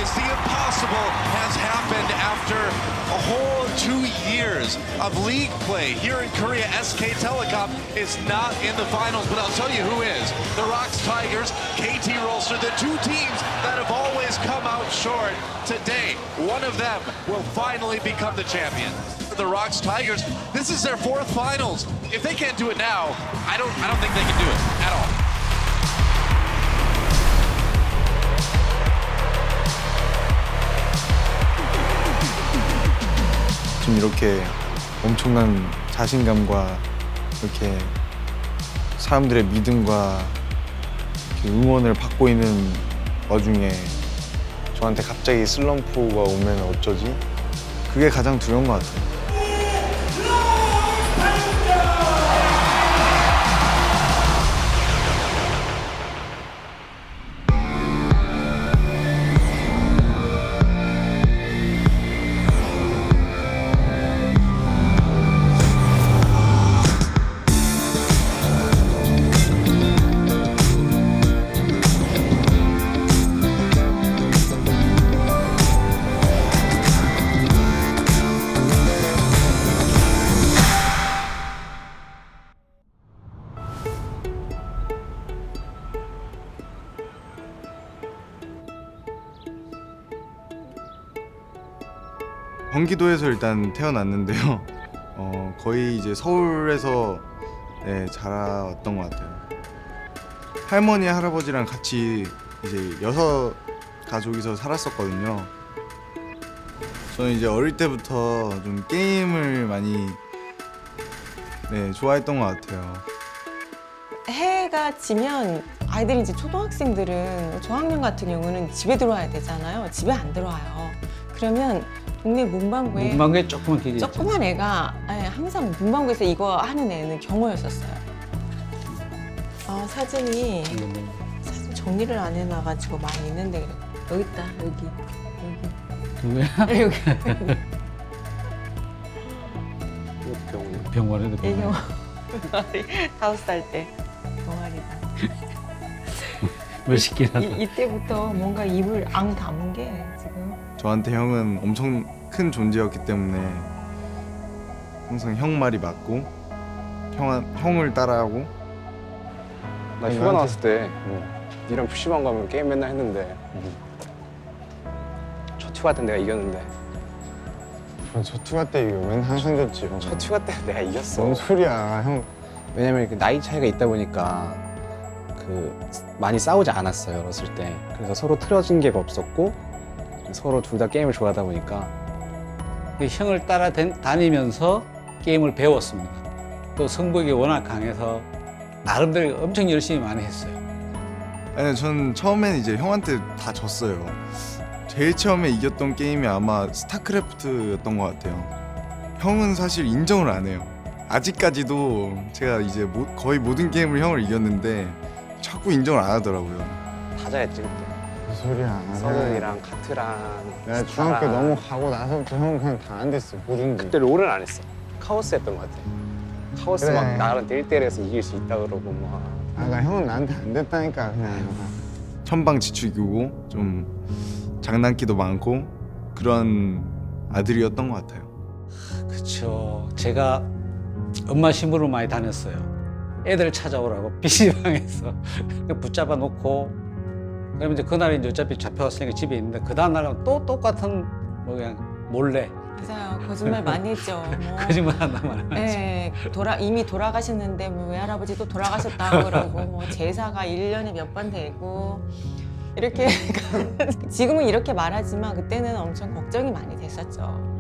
Guys, the impossible has happened after a whole 2 years of league play here in Korea. SK Telecom is not in the finals, but I'll tell you who is. The Rocks Tigers, KT Rolster, the two teams that have always come out short. Today, one of them will finally become the champion. The Rocks Tigers, this is their fourth finals. If they can't do it now, I don't think they can do it at all. 지금 이렇게 엄청난 자신감과 이렇게 사람들의 믿음과 이렇게 응원을 받고 있는 와중에 저한테 갑자기 슬럼프가 오면 어쩌지? 그게 가장 두려운 것 같아요. 경기도에서 일단 태어났는데요. 거의 이제 서울에서 자라왔던 것 같아요. 할머니, 할아버지랑 같이 이제 6 가족이서 살았었거든요. 저는 이제 어릴 때부터 좀 게임을 많이 좋아했던 것 같아요. 해가 지면 아이들이 이제 초등학생들은 저학년 같은 경우는 집에 들어와야 되잖아요. 집에 안 들어와요. 그러면 동네 문방구에 조그만 길이 조그만 애가 항상 문방구에서 이거 하는 애는 경호였었어요. 사진 정리를 안 해놔가지고 많이 있는데 그래. 여기 있다 여기 누구야? 여기 병원에도 애경 5살 때 동아리가 멋있긴 하다. 이때부터 뭔가 입을 앙 다문 게 지금 저한테 형은 엄청 큰 존재였기 때문에 항상 형 말이 맞고 형을 따라하고. 나 휴가 나왔을 때 니랑 PC방 가면 게임 맨날 했는데 첫 휴가 때 내가 이겼는데 저 투가 때 이거 맨날 항상 졌지. 첫 휴가 때 내가 이겼어. 뭔 소리야, 형. 왜냐면 이렇게 나이 차이가 있다 보니까 많이 싸우지 않았어요 어렸을 때. 그래서 서로 틀어진 게 없었고 서로 둘 다 게임을 좋아하다 보니까 그 형을 따라 다니면서 게임을 배웠습니다. 또 승부욕이 워낙 강해서 나름대로 엄청 열심히 많이 했어요. 아니, 전 처음엔 이제 형한테 다 졌어요. 제일 처음에 이겼던 게임이 아마 스타크래프트였던 것 같아요. 형은 사실 인정을 안 해요. 아직까지도 제가 이제 거의 모든 게임을 형을 이겼는데 자꾸 인정을 안 하더라고요. 다 잘했지 그때. 무슨 소리야. 서든이랑 카트랑 내가 중학교 넘어가고 나서부터 형 그냥 다 안 됐어. 뭐든지. 그때 롤은 안 했어. 카오스 했던 것 같아. 카오스 그래. 막 나랑 1대1에서 이길 수 있다 그러고 막. 나 형은 나한테 안 됐다니까 그냥. 천방지축이고 좀 장난기도 많고 그런 아들이었던 것 같아요. 그렇죠. 제가 엄마 심부름 많이 다녔어요. 애들 찾아오라고 PC방에서 붙잡아 놓고 그러면 이제 그날 이제 어차피 잡혀왔으니까 집에 있는데 그 다음 날은 또 똑같은 뭐 그냥 몰래 맞아요. 거짓말 많이 했죠. 뭐. 거짓말 한다만. 네, 이미 돌아가셨는데 뭐 외할아버지 또 돌아가셨다고 그러고 뭐 제사가 1년에 몇 번 되고 이렇게 지금은 이렇게 말하지만 그때는 엄청 걱정이 많이 됐었죠.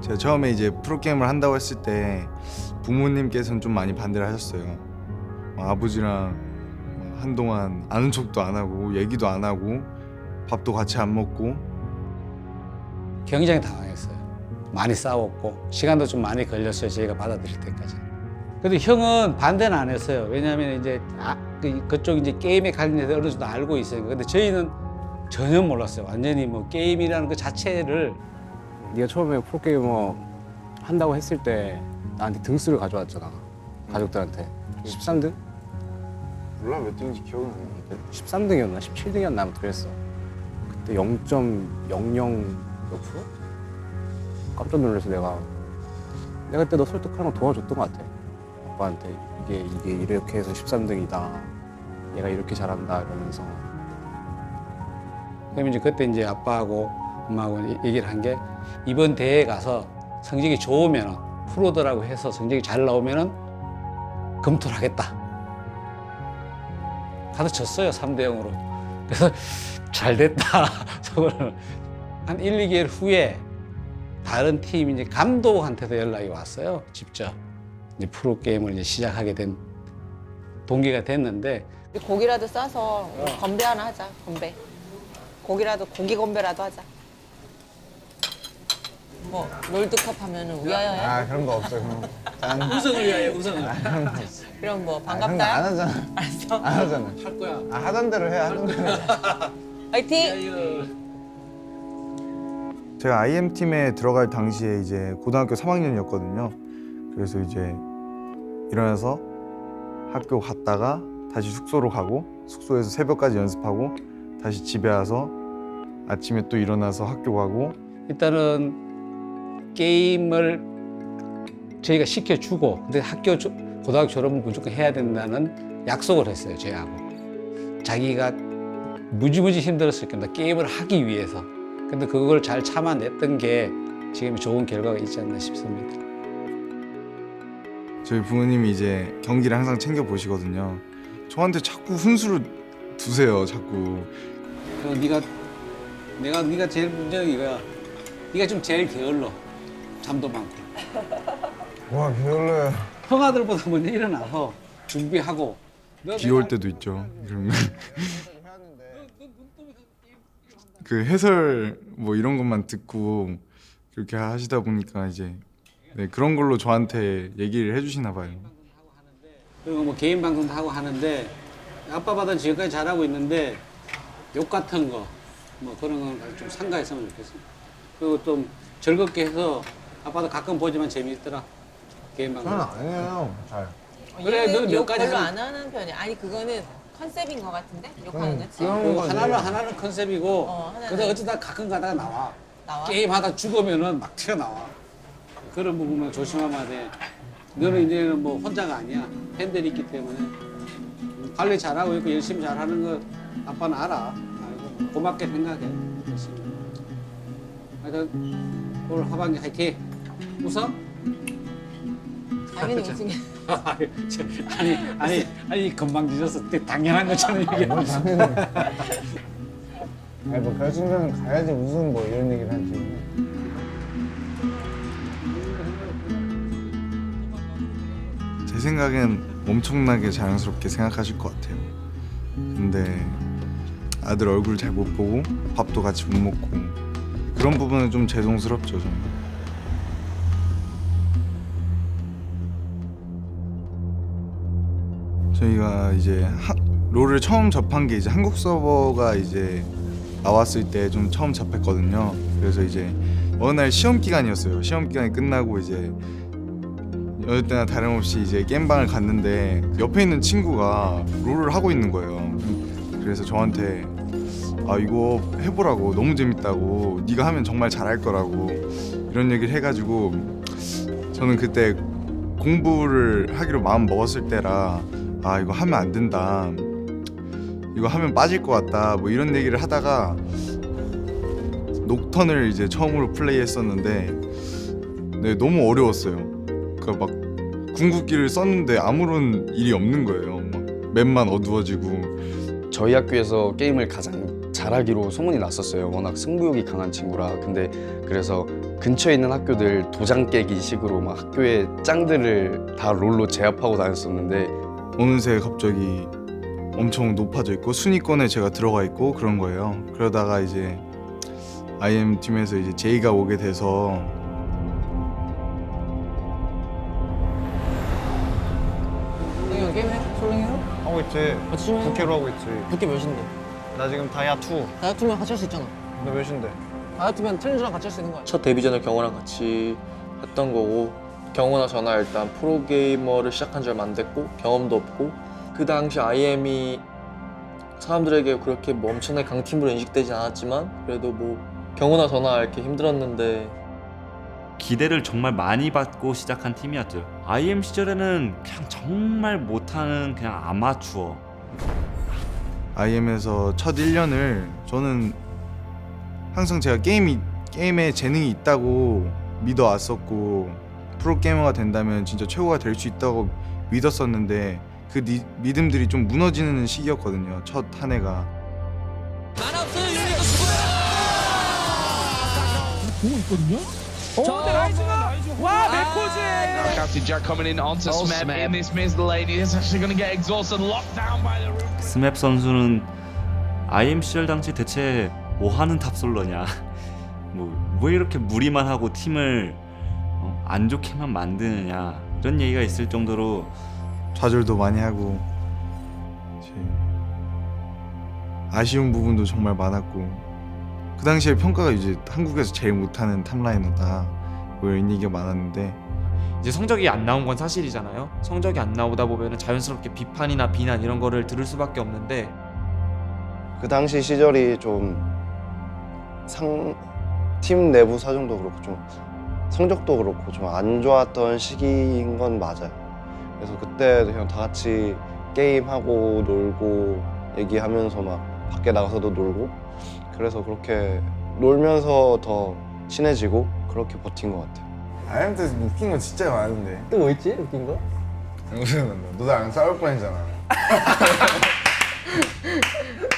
제가 처음에 이제 프로게임을 한다고 했을 때 부모님께서는 좀 많이 반대를 하셨어요. 아버지랑 한동안 아는 척도 안 하고 얘기도 안 하고 밥도 같이 안 먹고. 굉장히 당황했어요. 많이 싸웠고 시간도 좀 많이 걸렸어요. 저희가 받아들일 때까지. 그래도 형은 반대는 안 했어요. 왜냐하면 이제 그쪽 이제 게임에 관련해서 어느 정도 알고 있어요. 근데 저희는 전혀 몰랐어요. 완전히 뭐 게임이라는 그 자체를. 네가 처음에 프로게이머 한다고 했을 때 나한테 등수를 가져왔잖아. 가족들한테 13등? 몰라 몇 등인지 기억이 안 13등이었나 17등이었나 아무튼 그랬어. 그때 0.00 몇 프로? 깜짝 놀라서 내가 그때 너 설득하는 거 도와줬던 것 같아. 아빠한테 이게 이렇게 해서 13등이다. 얘가 이렇게 잘한다 이러면서. 그럼 이제 그때 이제 아빠하고 엄마하고 얘기를 한 게 이번 대회에 가서 성적이 좋으면은 프로들하고 해서 성적이 잘 나오면은 검토를 하겠다. 가서 졌어요 3대 0으로. 그래서 잘 됐다. 속으로는. 한 1, 2개월 후에 다른 팀 이제 감독한테도 연락이 왔어요. 직접 이제 프로 게임을 이제 시작하게 된 동기가 됐는데 고기라도 싸서 건배 하나 하자. 건배. 고기라도 고기 건배라도 하자. 뭐 롤드컵 하면은 위하여야. 아 그런 거 없어 그런 거. 짠. 우승을 위하여 우승을 그런 거 없어. 그럼 뭐 그런 거 안 반갑다. 하잖아. 알았어. 안 하잖아. 할 거야. 아 하던 대로 해 하던 대로. 화이팅. 제가 IM 팀에 들어갈 당시에 이제 고등학교 3학년이었거든요. 그래서 이제 일어나서 학교 갔다가 다시 숙소로 가고 숙소에서 새벽까지 연습하고 다시 집에 와서 아침에 또 일어나서 학교 가고. 일단은 게임을 저희가 시켜주고 근데 고등학교 졸업은 무조건 해야 된다는 약속을 했어요 저희하고. 자기가 무지무지 힘들었을 겁니다 게임을 하기 위해서. 근데 그걸 잘 참아냈던 게 지금 좋은 결과가 있지 않나 싶습니다. 저희 부모님이 이제 경기를 항상 챙겨 보시거든요. 저한테 자꾸 훈수를 두세요. 자꾸. 네가 제일 문제는 이거야. 네가 좀 제일 게을러. 잠도 많고. 와 별로야. 형아들보다 먼저 일어나서 준비하고. 비 올 때도 있죠. 그러면 그 해설 뭐 이런 것만 듣고 그렇게 하시다 보니까 이제 네, 그런 걸로 저한테 얘기를 해주시나 봐요. 그리고 뭐 개인 방송도 하고 하는데 아빠보다는 지금까지 잘하고 있는데 욕 같은 거 뭐 그런 건 좀 삼가했으면 좋겠습니다. 그리고 좀 즐겁게 해서 아빠도 가끔 보지만 재미있더라 개인 방송. 저는 안 해요 잘. 그래, 너는 몇 욕 가지 별로 하는- 안 하는 편이야. 아니 그거는 컨셉인 것 같은데 욕하는 거지. 그런 그리고 거지. 하나는 컨셉이고 하나는- 근데 어쩌다 가끔 가다가 나와. 나와? 게임하다 죽으면은 막 튀어나와. 그런 부분만 조심하면 돼. 너는 이제는 뭐 혼자가 아니야. 팬들이 있기 때문에 관리 잘하고 있고 열심히 잘하는 거 아빠는 알아. 알고 고맙게 생각해. 열심히. 하여튼 올 하반기 화이팅. 웃어? 당연히 웃은 게. 아니 금방 뒤졌어. 당연한 것처럼 얘기해. 뭘 당연히. 아니 뭐 결승전 가야지 우승 뭐 이런 얘기를 하지. 제 생각엔 엄청나게 자랑스럽게 생각하실 것 같아요. 근데 아들 얼굴 잘 못 보고 밥도 같이 못 먹고 그런 부분은 좀 죄송스럽죠. 저는. 저희가 이제 롤을 처음 접한 게 이제 한국 서버가 이제 나왔을 때 좀 처음 접했거든요. 그래서 이제 어느 날 시험 기간이었어요. 시험 기간이 끝나고 이제 여느 때나 다름없이 이제 게임방을 갔는데 옆에 있는 친구가 롤을 하고 있는 거예요. 그래서 저한테 아 이거 해보라고 너무 재밌다고 네가 하면 정말 잘할 거라고 이런 얘기를 해가지고 저는 그때 공부를 하기로 마음 먹었을 때라 아 이거 하면 안 된다 이거 하면 빠질 것 같다 뭐 이런 얘기를 하다가 녹턴을 이제 처음으로 플레이했었는데 네, 너무 어려웠어요. 그러니까 막 궁극기를 썼는데 아무런 일이 없는 거예요. 막 맵만 어두워지고. 저희 학교에서 게임을 가장 잘하기로 소문이 났었어요. 워낙 승부욕이 강한 친구라. 근데 그래서 근처에 있는 학교들 도장 깨기 식으로 막 학교의 짱들을 다 롤로 제압하고 다녔었는데 어느새 갑자기 엄청 높아져 있고 순위권에 제가 들어가 있고 그런 거예요. 그러다가 이제 IM 팀에서 이제 제이가 오게 돼서 형이 게임해? 솔랭해요? 하고 있지. 같이 좀 해. 부캐로 하고 있지. 부캐 몇인데? 나 지금 다이아 2. 다이어트면 같이 할 수 있잖아. 너 몇인데? 다이어트면 트렌즈랑 같이 할 수 있는 거야. 첫 데뷔전을 경호랑 같이 했던 거고 경호나 저나 일단 프로게이머를 시작한 지 얼마 안 됐고 경험도 없고 그 당시 IM이 사람들에게 그렇게 뭐 엄청나게 강팀으로 인식되진 않았지만 그래도 뭐 경호나 저나 이렇게 힘들었는데 기대를 정말 많이 받고 시작한 팀이었죠. IM 시절에는 그냥 정말 못하는 그냥 아마추어. IM에서 첫 1년을 저는 항상 제가 게임에 재능이 있다고 믿어왔었고 프로게이머가 된다면 진짜 최고가 될 수 있다고 믿었었는데 그 믿음들이 좀 무너지는 시기였거든요. 첫 한 해가. 스맵 선수는 IM 시절 당시 대체 뭐 하는 탑솔러냐, 뭐 왜 이렇게 무리만 하고 팀을 안 좋게만 만드느냐 이런 얘기가 있을 정도로 좌절도 많이 하고 이제 아쉬운 부분도 정말 많았고 그 당시에 평가가 이제 한국에서 제일 못하는 탑라이너다 뭐 이런 얘기가 많았는데 이제 성적이 안 나온 건 사실이잖아요. 성적이 안 나오다 보면 자연스럽게 비판이나 비난 이런 거를 들을 수밖에 없는데 그 당시 시절이 좀 팀 내부 사정도 그렇고 좀 성적도 그렇고 좀 안 좋았던 시기인 건 맞아요. 그래서 그때 그냥 다 같이 게임하고 놀고 얘기하면서 막 밖에 나가서도 놀고 그래서 그렇게 놀면서 더 친해지고 그렇게 버틴 것 같아요. IM 때 웃긴 거 진짜 많은데. 또 뭐 있지? 웃긴 거? 생각난다. 너 나랑 싸울 뻔했잖아.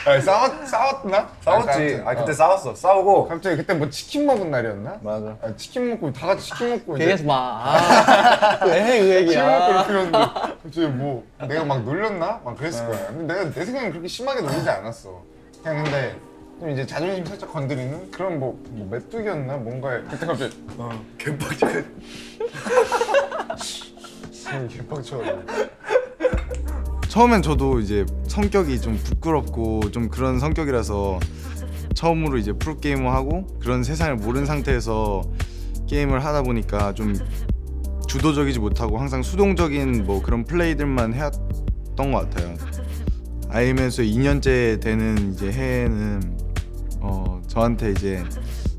아니 싸웠나? 싸웠지. 아 그때 싸웠어. 싸우고 갑자기 그때 뭐 치킨 먹은 날이었나? 맞아. 아, 치킨 먹고 다 같이 치킨 먹고 얘기하지 마. 왜 그 치킨 먹고 얘기야? 이렇게 했는데 갑자기 뭐 내가 막 놀렸나? 막 그랬을 거야. 근데 내가 내 생각엔 그렇게 심하게 놀리지 않았어. 그냥 근데 좀 이제 자존심 살짝 건드리는 그런 뭐 메뚜기였나? 뭔가에 그때 갑자기 개빡쳐. 개빡쳐. 처음엔 저도 이제 성격이 좀 부끄럽고 좀 그런 성격이라서 처음으로 이제 프로게이머 하고 그런 세상을 모르는 상태에서 게임을 하다 보니까 좀 주도적이지 못하고 항상 수동적인 뭐 그런 플레이들만 해왔던 것 같아요. IM에서 2년째 되는 이제 해에는 저한테 이제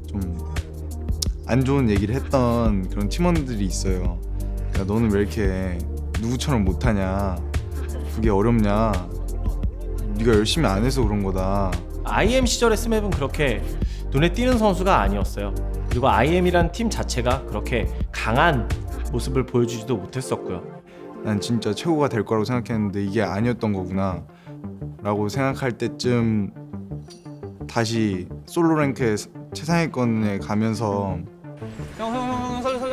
좀 안 좋은 얘기를 했던 그런 팀원들이 있어요. 그러니까 너는 왜 이렇게 누구처럼 못하냐, 그게 어렵냐, 네가 열심히 안 해서 그런 거다. IM 시절의 스맵은 그렇게 눈에 띄는 선수가 아니었어요. 그리고 IM이란 팀 자체가 그렇게 강한 모습을 보여주지도 못했었고요. 난 진짜 최고가 될 거라고 생각했는데 이게 아니었던 거구나 라고 생각할 때쯤 다시 솔로 랭크에 최상위권에 가면서 형 살려.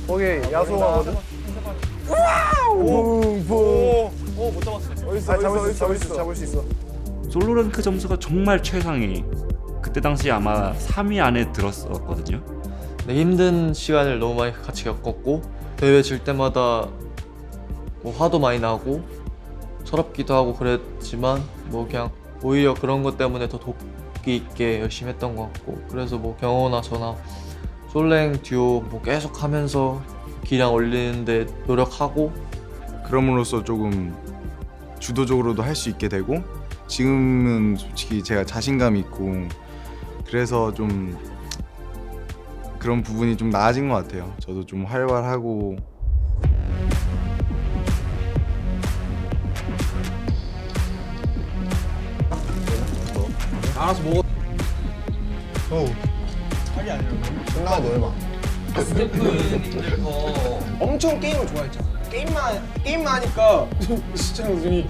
거기 야소하거든. 못 잡았어. 잡을 수 있어. 솔로 랭크 점수가 정말 최상위. 그때 당시 아마 3위 안에 들었었거든요. 네, 힘든 시간을 너무 많이 같이 겪었고 대회 질 때마다 뭐 화도 많이 나고 서럽기도 하고 그랬지만 뭐 그냥 오히려 그런 것 때문에 더 도끼 있게 열심히 했던 것 같고 그래서 뭐 경호나 저나 솔랭 듀오 뭐 계속 하면서 기량 올리는데 노력하고 그럼으로써 조금 주도적으로도 할 수 있게 되고 지금은 솔직히 제가 자신감이 있고 그래서 좀 그런 부분이 좀 나아진 것 같아요. 저도 좀 활발하고 알아서 먹어. 끝나고 놀봐. 엄청 게임을 좋아했잖아. 게임만 하니까 진짜 무슨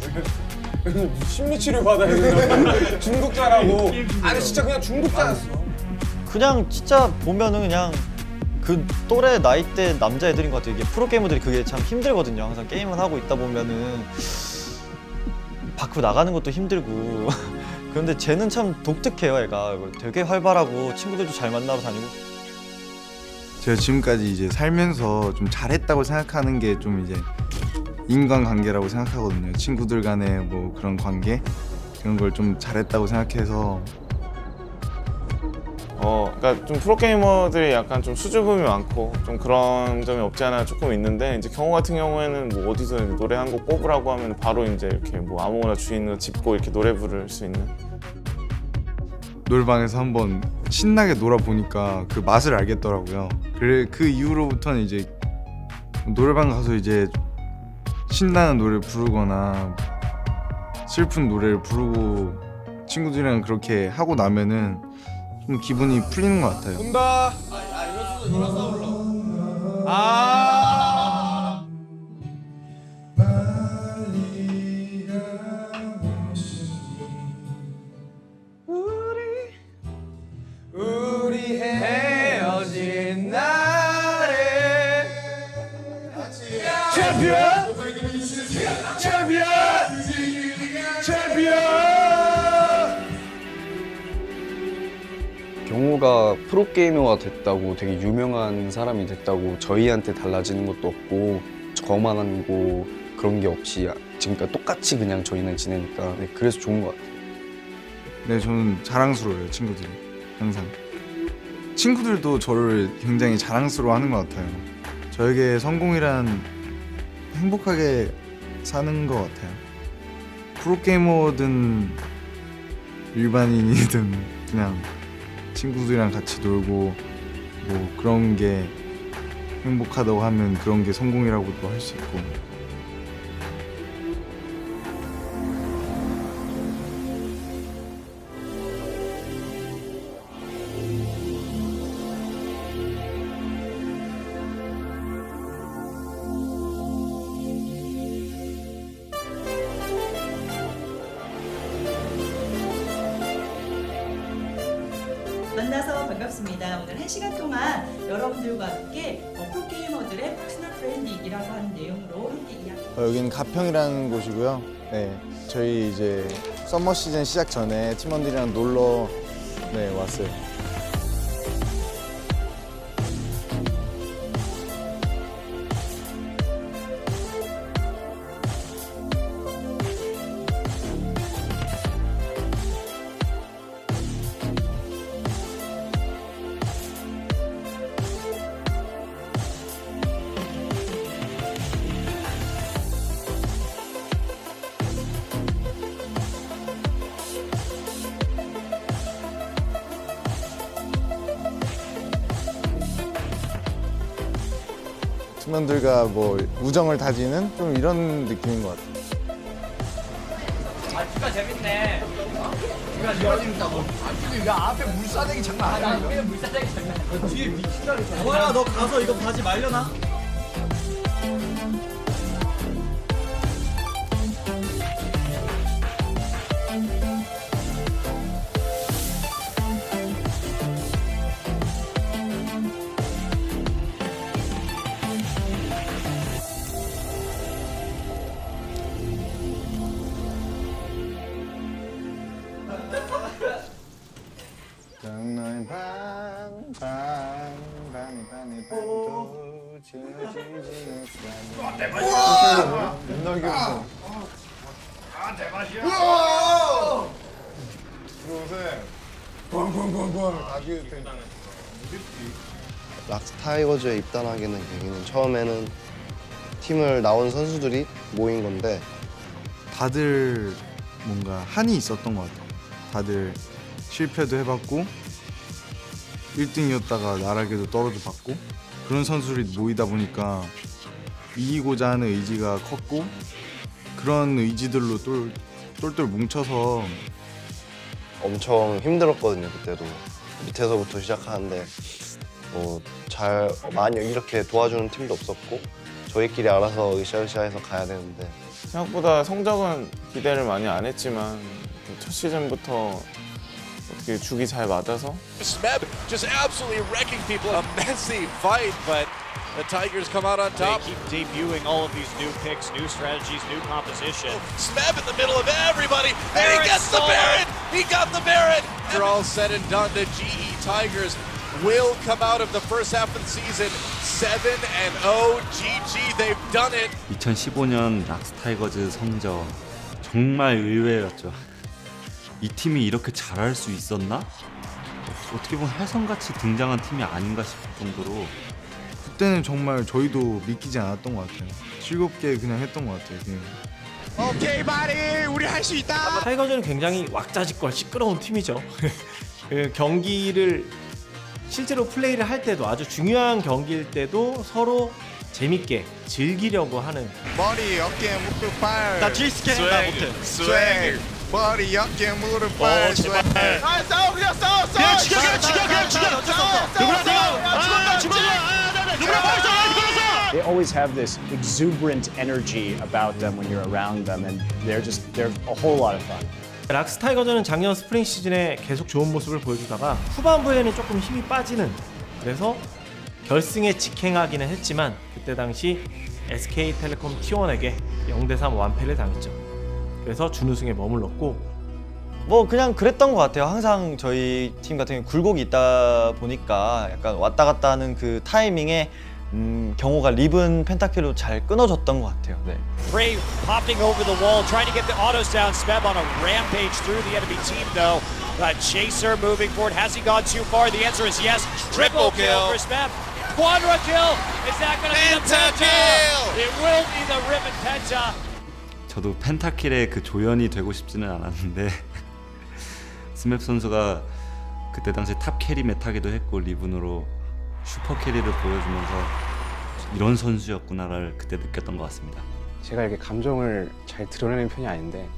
심리치료 받아야 된다. 중독자라고. 아니 진짜 그냥 중독자였어. 그냥 진짜 보면은 그냥 그 또래 나이대 남자애들인 것 같아요. 이게 프로게이머들이 그게 참 힘들거든요. 항상 게임을 하고 있다 보면은 밖으로 나가는 것도 힘들고 그런데 쟤는 참 독특해요. 애가 되게 활발하고 친구들도 잘 만나러 다니고 제가 지금까지 이제 살면서 좀 잘했다고 생각하는 게 좀 이제 인간관계라고 생각하거든요. 친구들 간의 뭐 그런 관계 그런 걸 좀 잘했다고 생각해서 그러니까 좀 프로게이머들이 약간 좀 수줍음이 많고 좀 그런 점이 없지 않아 조금 있는데 이제 경호 같은 경우에는 뭐 어디서 이제 노래 한 곡 뽑으라고 하면 바로 이제 이렇게 뭐 아무거나 주인을 짚고 이렇게 노래 부를 수 있는. 노래방에서 한번 신나게 놀아보니까 그 맛을 알겠더라고요. 그래 그 이후로부터는 이제 노래방 가서 이제 신나는 노래를 부르거나 슬픈 노래를 부르고 친구들이랑 그렇게 하고 나면은 좀 기분이 풀리는 것 같아요. 온다. 일어서 아. 우리 헤어진 날에 챔피언 챔피언 챔피언. 경호가 프로게이머가 됐다고 되게 유명한 사람이 됐다고 저희한테 달라지는 것도 없고 저만 하고 그런 게 없이 지금까지 똑같이 그냥 저희는 지내니까 네, 그래서 좋은 것 같아요. 네, 저는 자랑스러워요, 친구들이. 항상. 친구들도 저를 굉장히 자랑스러워하는 것 같아요. 저에게 성공이란 행복하게 사는 것 같아요. 프로게이머든 일반인이든 그냥 친구들이랑 같이 놀고 뭐 그런 게 행복하다고 하면 그런 게 성공이라고도 할 수 있고. 만나서 반갑습니다. 오늘 1시간 동안 여러분들과 함께 프로게이머들의 퍼스널 브랜딩이라고 하는 내용으로 함께 이야기. 여기는 가평이라는 곳이고요. 네, 저희 이제 썸머 시즌 시작 전에 팀원들이랑 놀러 왔어요. 팀원들과 뭐 우정을 다지는 좀 이런 느낌인 것 같아요. 아, 진짜 재밌네. 이거 재밌다고. 야, 앞에 물사대기 장난 아니야. 앞에 물사대기 장난 아니야. 뒤에 미친다니까. 뭐야, 너 가서 이거 바지 말려놔. 너의 반도 지어지지 옛날 기억. 아, 대박이야. 들어오세요. 꽝꽝꽝꽝 아기 때. 락스타이거즈에 입단하게는 계기는 처음에는 팀을 나온 선수들이 모인 건데 다들 뭔가 한이 있었던 것 같아요. 다들 실패도 해봤고 1등이었다가 나락에도 떨어져 봤고 그런 선수들이 모이다 보니까 이기고자 하는 의지가 컸고 그런 의지들로 똘똘 뭉쳐서 엄청 힘들었거든요. 그때도 밑에서부터 시작하는데 잘 많이 이렇게 도와주는 팀도 없었고 저희끼리 알아서 으쌰으쌰해서 가야 되는데 생각보다 성적은 기대를 많이 안 했지만 첫 시즌부터 어떻게 죽이 잘 맞아서 Smeb just absolutely wrecking people. A messy fight, but the Tigers come out on top. They keep debuting all of these new picks, new strategies, new composition. Smeb in the middle of everybody. And he gets the Baron. He got the Baron. After all said and done, the GE Tigers will come out of the first half of the season 7-0. GG, they've done it. 2015년 락스타이거즈 성적 정말 의외였죠. 이 팀이 이렇게 잘할 수 있었나? 어떻게 보면 혜성같이 등장한 팀이 아닌가 싶을 정도로 그때는 정말 저희도 믿기지 않았던 것 같아요. 즐겁게 그냥 했던 것 같아요. 그냥. 오케이 바리 우리 할 수 있다. 타이거즈는 굉장히 왁자지껄 시끄러운 팀이죠. 그 경기를 실제로 플레이를 할 때도 아주 중요한 경기일 때도 서로 재밌게 즐기려고 하는. 머리 어깨 무릎 발. 나 G스캔 나 못해. 스웩. 머리 어깨 무릎 발. 스웩. 아 싸워 그냥 싸워. 그냥 죽여 그냥 죽여. 누구나 내가 죽어. 누구나 벌써. They always have this exuberant energy about them when you're around them, and they're a whole lot of fun. 락스 타이거즈는 작년 스프링 시즌에 계속 좋은 모습을 보여주다가 후반부에는 조금 힘이 빠지는, 그래서 결승에 직행하기는 했지만 그때 당시 SK텔레콤 T1에게 0대3 완패를 당했죠. 그래서 준우승에 머물렀고 뭐 그냥 그랬던 것 같아요. 항상 저희 팀 같은 경우 굴곡이 있다 보니까 약간 왔다 갔다 하는 그 타이밍에 경호가 리븐 펜타킬로 잘 끊어졌던 것 같아요. 네. Frey popping over the wall, trying to get the autos down. Smeb on a rampage through the enemy team, though. Chaser moving forward. Has he gone too far? The answer is yes. Triple kill for Smeb. Quadra kill. Is that going to be the penta? It will be the Ribbon Penta. 저도 펜타킬의 그 조연이 되고 싶지는 않았는데 스맵 선수가 그때 당시 탑 캐리 메타기도 했고 리븐으로 슈퍼 캐리를 보여주면서 이런 선수였구나를 그때 느꼈던 것 같습니다. 제가 이렇게 감정을 잘 드러내는 편이 아닌데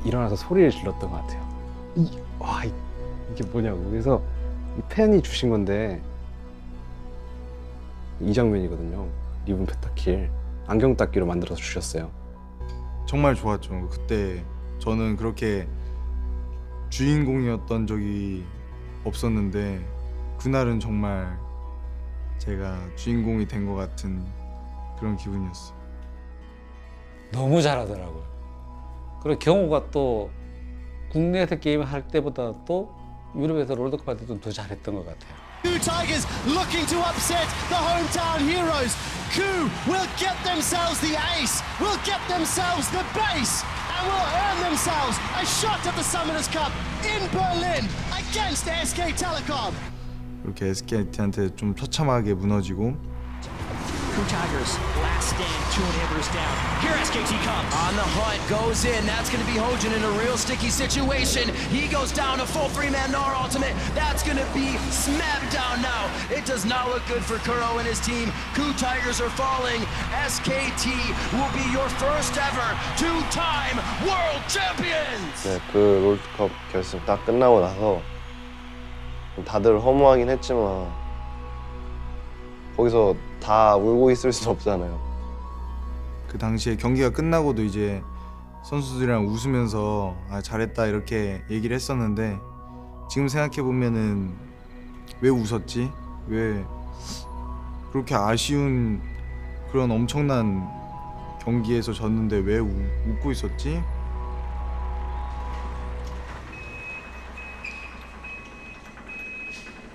일어나서 소리를 질렀던 것 같아요. 이게 뭐냐고. 그래서 이 팬이 주신 건데 이 장면이거든요. 리븐 펜타킬 안경 닦기로 만들어서 주셨어요. 정말 좋았죠. 그때 저는 그렇게 주인공이었던 적이 없었는데 그날은 정말 제가 주인공이 된 것 같은 그런 기분이었어요. 너무 잘하더라고요. 그리고 경호가 또 국내에서 게임을 할 때보다 또 유럽에서 롤드컵 할 때도 더 잘했던 것 같아요. Two Tigers looking to upset the hometown heroes. Coup will get themselves the ace, will get themselves the base, and will earn themselves a shot at the Summoners Cup in Berlin against SK Telecom. 이렇게 SKT한테 좀 처참하게 무너지고 Coup Tigers, last stand, 2 inhibitors down. Here SKT comes. On the hunt, goes in. That's going to be Hojin in a real sticky situation. He goes down a full 3-man Gnar ultimate. That's going to be Smeb down now. It does not look good for Kuro and his team. Coup Tigers are falling. SKT will be your first ever 2-time world champions. 네, 그 롤드컵 결승 딱 끝나고 나서 다들 허무하긴 했지만 거기서 다 울고 있을 순 없잖아요. 그 당시에 경기가 끝나고도 이제 선수들이랑 웃으면서 잘했다 이렇게 얘기를 했었는데 지금 생각해 보면은 왜 웃었지? 왜 그렇게 아쉬운 그런 엄청난 경기에서 졌는데 왜 웃고 있었지?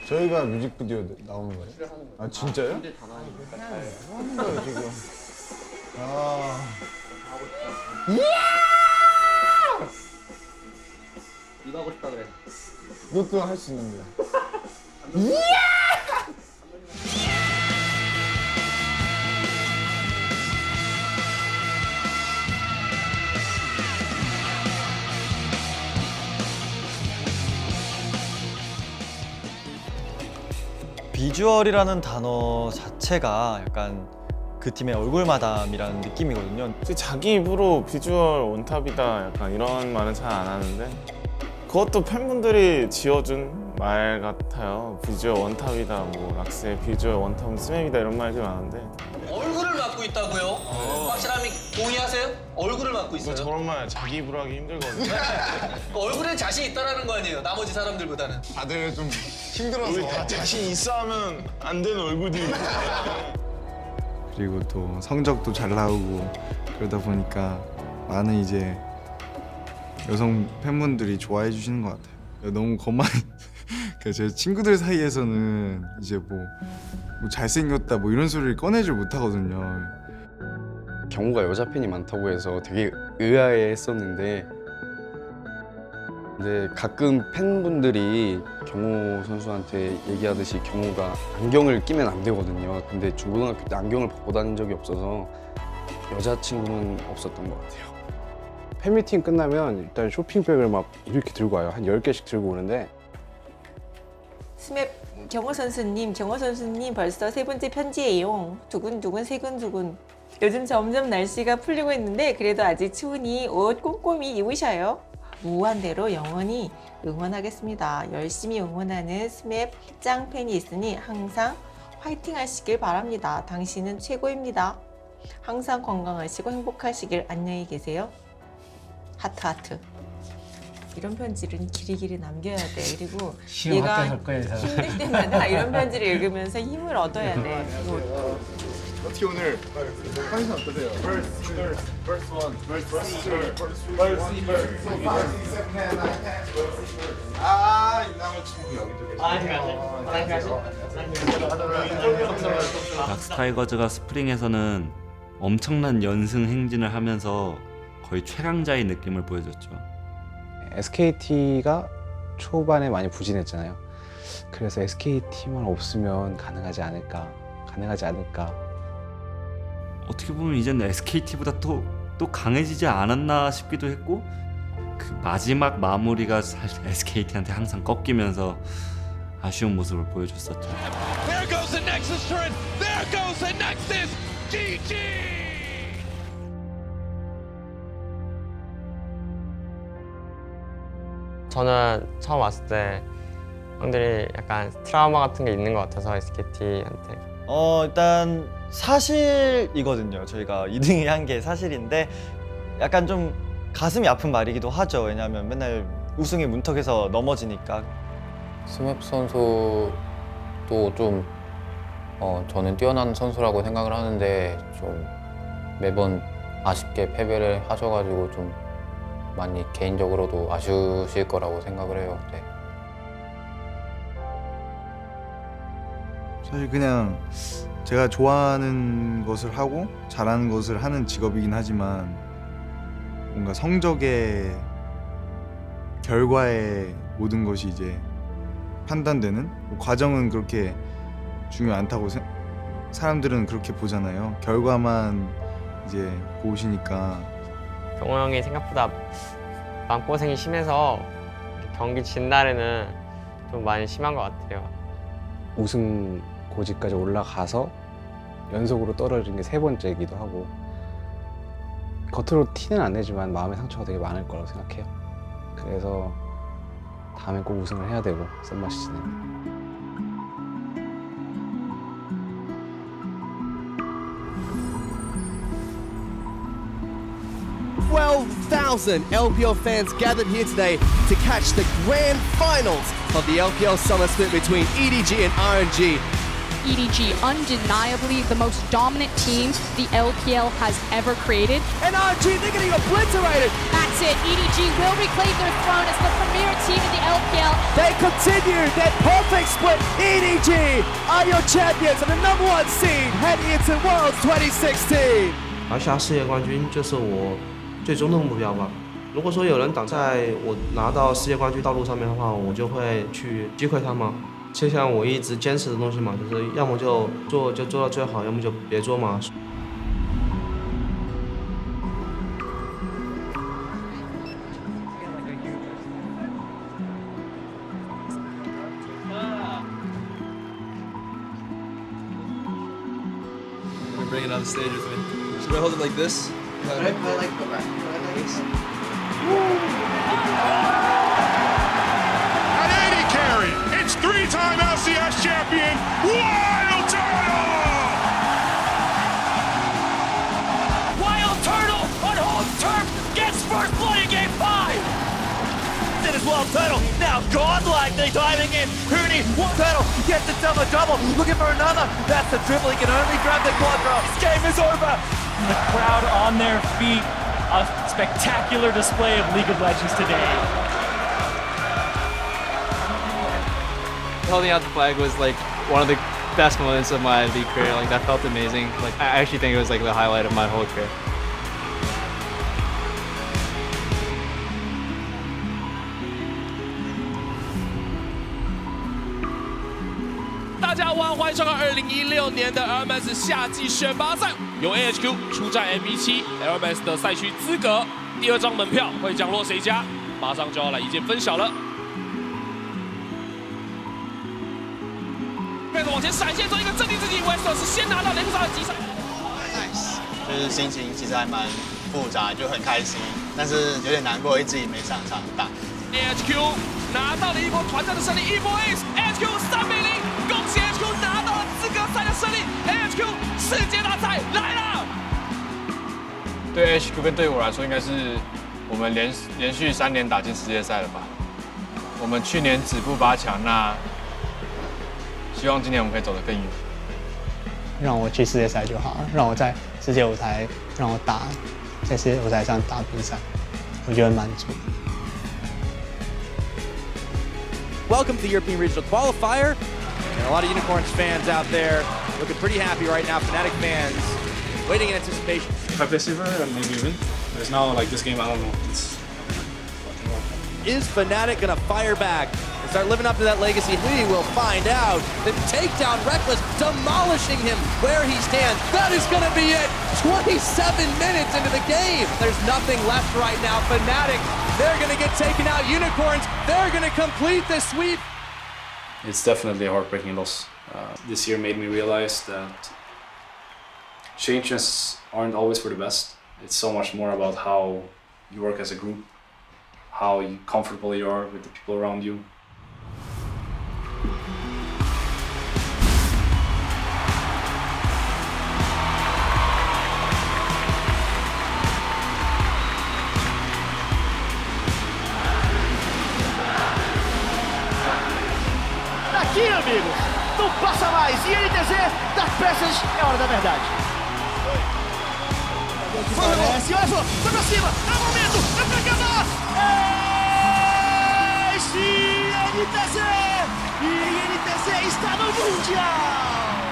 저희가 뮤직비디오 나오는 거예요? 아 진짜요? 뭐 하는 거예요 지금? 이거 하고 싶다 그래. 너도 할 수 있는데. 비주얼이라는 단어 자체가 약간 그 팀의 얼굴마담이라는 느낌이거든요. 자기 입으로 비주얼 원탑이다 약간 이런 말은 잘 안 하는데 그것도 팬분들이 지어준 말 같아요. 비주얼 원탑이다, 뭐 락스의 비주얼 원탑은 스맵이다 이런 말이 많은데 얼굴을 맡고 있다고요? 확실하면 동의하세요? 얼굴을 맡고 있어요? 저런 말 자기 입으로 하기 힘들거든요. 얼굴에 자신 있다라는 거 아니에요? 나머지 사람들보다는. 다들 좀 힘들어서. 우리 다 자신 있어 하면 안 되는 얼굴들이 그리고 또 성적도 잘 나오고 그러다 보니까 많은 이제 여성 팬분들이 좋아해 주시는 것 같아요. 너무 거만 그러니까 제 친구들 사이에서는 이제 뭐 잘생겼다 뭐 이런 소리를 꺼내질 못하거든요. 경호가 여자 팬이 많다고 해서 되게 의아해했었는데 근데 가끔 팬분들이 경호 선수한테 얘기하듯이 경호가 안경을 끼면 안 되거든요. 근데 중고등학교 때 안경을 벗고 다닌 적이 없어서 여자친구는 없었던 것 같아요. 팬미팅 끝나면 일단 쇼핑백을 막 이렇게 들고 와요. 한 10개씩 들고 오는데 스맵 경호 선수님 벌써 세 번째 편지예요. 두근두근 세근두근. 요즘 점점 날씨가 풀리고 있는데 그래도 아직 추우니 옷 꼼꼼히 입으셔요. 무한대로 영원히 응원하겠습니다. 열심히 응원하는 스맵 짱팬이 있으니 항상 화이팅 하시길 바랍니다. 당신은 최고입니다. 항상 건강하시고 행복하시길. 안녕히 계세요. 하트. 이런 편지를 길이길이 남겨야 돼. 그리고 얘가 힘들 때마다 이런 편지를 읽으면서 힘을 얻어야 돼. 어떻게 오늘 컨디션 어떠세요? 이남을 친구 여기도 계시고. 락스타이거즈가 스프링에서는 엄청난 연승 행진을 하면서 거의 최강자의 느낌을 보여줬죠. SKT가 초반에 많이 부진했잖아요. 그래서 SKT만 없으면 가능하지 않을까. 어떻게 보면 이제는 SKT보다 또 강해지지 않았나 싶기도 했고 그 마지막 마무리가 사실 SKT한테 항상 꺾이면서 아쉬운 모습을 보여줬었죠. There goes the Nexus turret. There goes the Nexus. GG. 저는 처음 왔을 때 형들이 약간 트라우마 같은 게 있는 것 같아서 SKT한테 일단 사실이거든요. 저희가 2등이 한 게 사실인데 약간 좀 가슴이 아픈 말이기도 하죠. 왜냐하면 맨날 우승의 문턱에서 넘어지니까. 스맵 선수도 좀 저는 뛰어난 선수라고 생각을 하는데 좀 매번 아쉽게 패배를 하셔가지고 좀 많이 개인적으로도 아쉬우실 거라고 생각을 해요. 네. 사실 그냥 제가 좋아하는 것을 하고 잘하는 것을 하는 직업이긴 하지만 뭔가 성적의 결과에 모든 것이 이제 판단되는 과정은 그렇게 중요하지 않다고 사람들은 그렇게 보잖아요. 결과만 이제 보시니까. 경호 형이 생각보다 마음고생이 심해서 경기 진 날에는 좀 많이 심한 것 같아요. 우승 고지까지 올라가서 연속으로 떨어진 게 3번째이기도 하고 겉으로 티는 안 내지만 마음의 상처가 되게 많을 거라고 생각해요. 그래서 다음에 꼭 우승을 해야 되고 썸머 시즌에 12,000 LPL fans gathered here today to catch the grand finals of the LPL Summer Split between EDG and RNG. EDG, undeniably the most dominant team the LPL has ever created. And RNG, they're getting obliterated. That's it. EDG will reclaim their throne as the premier team in the LPL. They continue that perfect split. EDG are your champions and the #1 seed heading into Worlds 2016. 拿下世界冠军就是我最终的目标吧。如果说有人挡在我拿到世界冠军道路上面的话，我就会去击溃他们。就像我一直坚持的东西嘛，就是要么就做到最好，要么就别做嘛。Bring it on the stage with me. Should I hold it like this? I like the back. An 80 carry. It's 3-time LCS champion, Wild Turtle! Wild Turtle on home turf gets first blood in Game 5! It is Wild Turtle now godlike diving in. Hootie, Wild Turtle gets a double-double, looking for another. That's the triple, he can only grab the quadro. This game is over. The crowd on their feet. A spectacular display of League of Legends today. Holding out the flag was like one of the best moments of my league career. Like that felt amazing. Like I actually think it was like the highlight of my whole career. 家晚欢迎收看2016年的 LMS 夏季选拔赛，由 AHQ 出战 MB7 LMS 的赛区资格。第2张门票会降落谁家？马上就要来一键分晓了。开始往前闪现，做一个镇定自己 ，Wester 是先拿到雷布萨的击杀。Nice， 就是心情其实还蛮复杂，就很开心，但是有点难过，一直也没上场打。AHQ 拿到了一波团战的胜利，一波 Ace，AHQ 3比0，恭喜 AHQ 拿到了资格赛的胜利 ，AHQ 世界大赛来了。对 HQ 跟对我来说，应该是我们连续3年打进世界赛了吧？我们去年止步8强，那希望今年我们可以走得更远。让我去世界赛就好，让我在世界舞台，让我在世界舞台上打比赛，我觉得满足。Welcome to the European Regional Qualifier. And a lot of Unicorns fans out there looking pretty happy right now. Fnatic fans waiting in anticipation. If I play Silver, then maybe win. There's now like this game, I don't know. Is Fnatic gonna fire back and start living up to that legacy? We will find out. The takedown, Reckless demolishing him where he stands. That is gonna be it. 27 minutes into the game. There's nothing left right now. Fnatic, they're gonna get taken out. Unicorns, they're gonna complete the sweep. It's definitely a heartbreaking loss. This year made me realize that changes aren't always for the best. It's so much more about how you work as a group, how comfortable you are with the people around you. Daqui, amigos, não passa mais. E NTZ das peças, é hora da verdade. Parece, olha só, foi pra cima, é o momento, é pra acabar! É NTZ! E NTZ está no Mundial!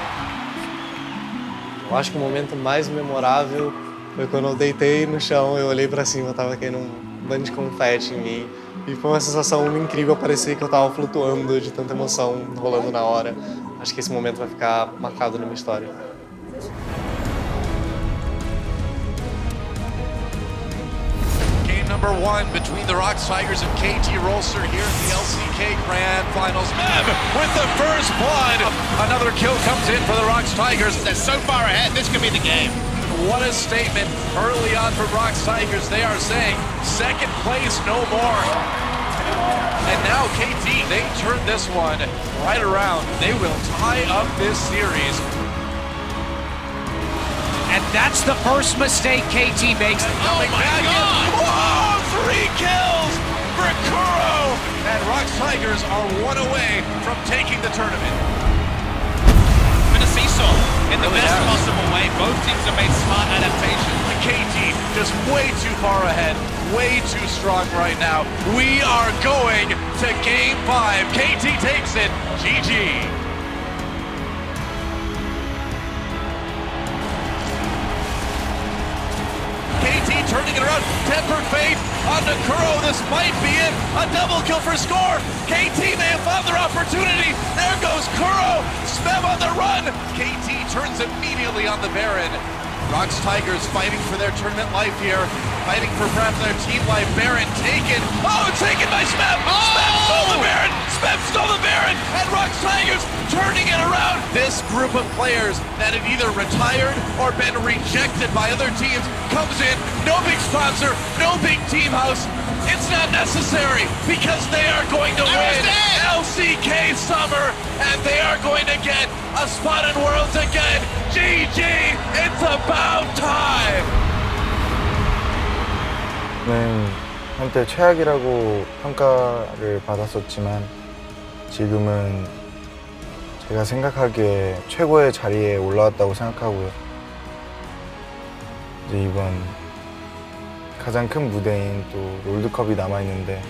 Eu acho que o momento mais memorável foi quando eu deitei no chão, eu olhei pra cima, tava caindo um bando de confete em mim. E foi uma sensação incrível, parecia que eu tava flutuando de tanta emoção rolando na hora. Acho que esse momento vai ficar marcado na minha história. Game number 1 between the Rocks Tigers and KT Rolster here in the LCK Grand Finals. Meb with the first blood. Another kill comes in for the Rocks Tigers. They're so far ahead, this could be the game. What a statement early on from Rocks Tigers. They are saying second place no more. And now KT, they turn this one right around. They will tie up this series. And that's the first mistake KT makes. Oh my God! Whoa, 3 kills for Kuro! And Rocks Tigers are 1 away from taking the tournament. In a seesaw, in the best possible way. Both teams have made smart adaptations. KT just way too far ahead, way too strong right now. We are going to Game 5. KT takes it. GG. KT turning it around. Tempered Fate on Kuro. This might be it. A double kill for score. KT, they have found their opportunity. There goes Kuro. Smeb on the run. KT turns immediately on the Baron. Rocks Tigers fighting for their tournament life here. Fighting for perhaps their team life. Baron taken. Oh, taken by Smeb. Smeb stole the Baron. Smeb stole the Baron. And Rocks Tigers turning it around. This group of players that had either retired or been rejected by other teams comes in. No big sponsor, no big team house. It's not necessary because they are going to win LCK Summer and they are going to get a spot in Worlds again. GG, it's about time. 네, 한때 최악이라고 평가를 받았었지만 지금은 제가 생각하기에 최고의 자리에 올라왔다고 생각하고요. 이제 이번 가장 큰 무대인 또 롤드컵이 남아있는데